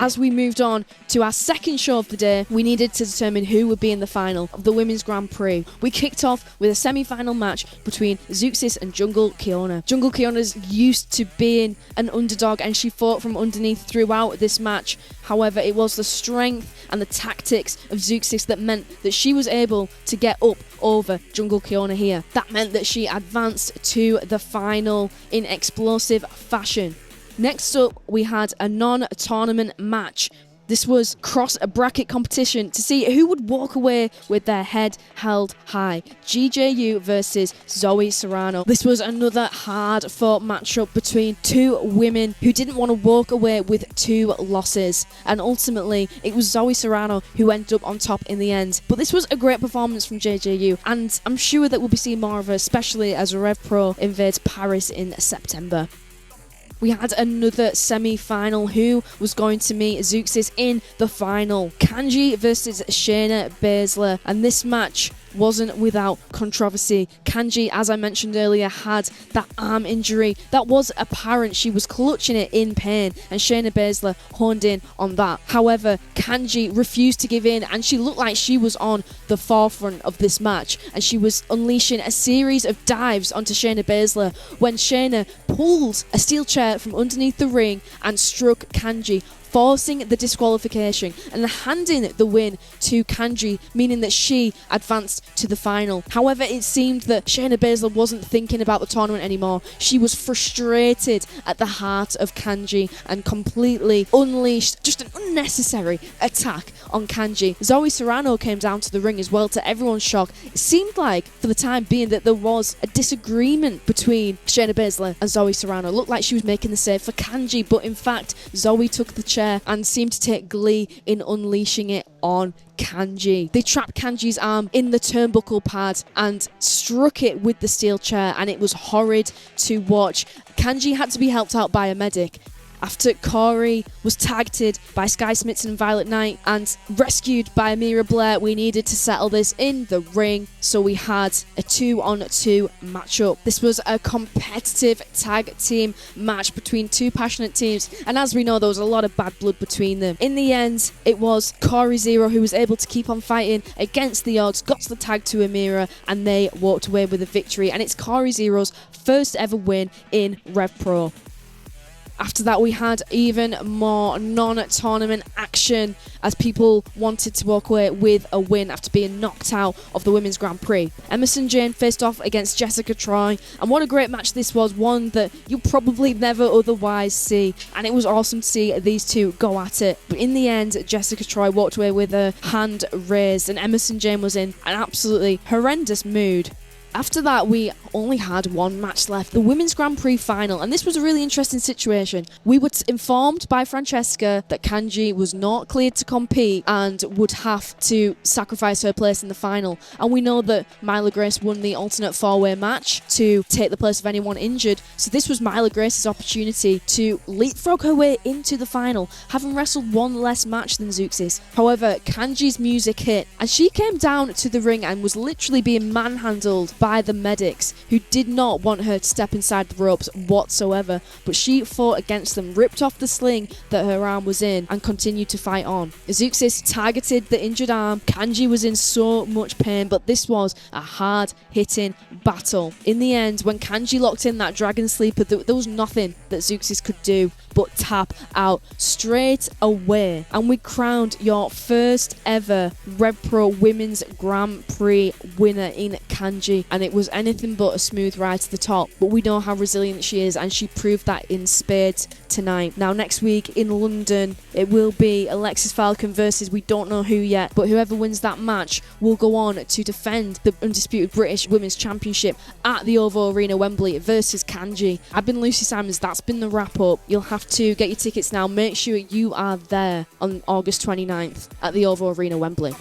As we moved on to our second show of the day, we needed to determine who would be in the final of the Women's Grand Prix. We kicked off with a semi-final match between Zeuxis and Jungle Kiona. Jungle Kiona's used to being an underdog and she fought from underneath throughout this match. However, it was the strength and the tactics of Zeuxis that meant that she was able to get up over Jungle Kiona here. That meant that she advanced to the final in explosive fashion. Next up, we had a non-tournament match. This was cross-bracket competition to see who would walk away with their head held high. GJU versus Zoe Serrano. This was another hard-fought matchup between two women who didn't want to walk away with two losses. And ultimately, it was Zoe Serrano who ended up on top in the end. But this was a great performance from JJU, and I'm sure that we'll be seeing more of her, especially as RevPro invades Paris in September. We had another semi-final. Who was going to meet Zeuxis in the final? Kanji versus Shayna Baszler. And this match wasn't without controversy. Kanji, as I mentioned earlier, had that arm injury that was apparent. She was clutching it in pain, and Shayna Baszler honed in on that. However, Kanji refused to give in, and she looked like she was on the forefront of this match, and she was unleashing a series of dives onto Shayna Baszler when Shayna pulled a steel chair from underneath the ring and struck Kanji, forcing the disqualification and handing the win to Kanji, meaning that she advanced to the final. However, it seemed that Shayna Baszler wasn't thinking about the tournament anymore. She was frustrated at the heart of Kanji and completely unleashed just an unnecessary attack on Kanji. Zoe Serrano came down to the ring as well, to everyone's shock. It seemed like, for the time being, that there was a disagreement between Shayna Baszler and Zoe Serrano. It looked like she was making the save for Kanji, but in fact, Zoe took the chair and seemed to take glee in unleashing it on Kanji. They trapped Kanji's arm in the turnbuckle pad and struck it with the steel chair, and it was horrid to watch. Kanji had to be helped out by a medic after Corey was tagged by Sky Smithson and Violet Knight and rescued by Amira Blair. We needed to settle this in the ring, so we had a 2-on-2 matchup. This was a competitive tag team match between two passionate teams, and as we know, there was a lot of bad blood between them. In the end, it was Corey Zero who was able to keep on fighting against the odds, got the tag to Amira, and they walked away with a victory, and it's Corey Zero's first ever win in RevPro. After that, we had even more non-tournament action as people wanted to walk away with a win after being knocked out of the Women's Grand Prix. Emerson Jane faced off against Jessica Troy, and what a great match this was, one that you'll probably never otherwise see, and it was awesome to see these two go at it. But in the end, Jessica Troy walked away with her hand raised, and Emerson Jane was in an absolutely horrendous mood. After that, we only had one match left, the Women's Grand Prix final, and this was a really interesting situation. We were informed by Francesca that Kanji was not cleared to compete and would have to sacrifice her place in the final, and we know that Myla Grace won the alternate four-way match to take the place of anyone injured, so this was Myla Grace's opportunity to leapfrog her way into the final, having wrestled one less match than Zeuxis. However, Kanji's music hit, and she came down to the ring and was literally being manhandled by the medics, who did not want her to step inside the ropes whatsoever, but she fought against them, ripped off the sling that her arm was in, and continued to fight on. Zeuxis targeted the injured arm. Kanji was in so much pain, but this was a hard-hitting battle. In the end, when Kanji locked in that Dragon Sleeper, there was nothing that Zeuxis could do but tap out straight away, and we crowned your first ever RevPro Women's Grand Prix winner in Kanji, and it was anything but a smooth ride to the top, but we know how resilient she is, and she proved that in spades tonight. Now next week in London, it will be Alexis Falcon versus we don't know who yet, but whoever wins that match will go on to defend the undisputed British Women's Championship at the OVO Arena Wembley versus Kanji. I've been Lucy Simons, that's been the wrap up. You'll have to get your tickets now. Make sure you are there on August 29th at the OVO Arena Wembley.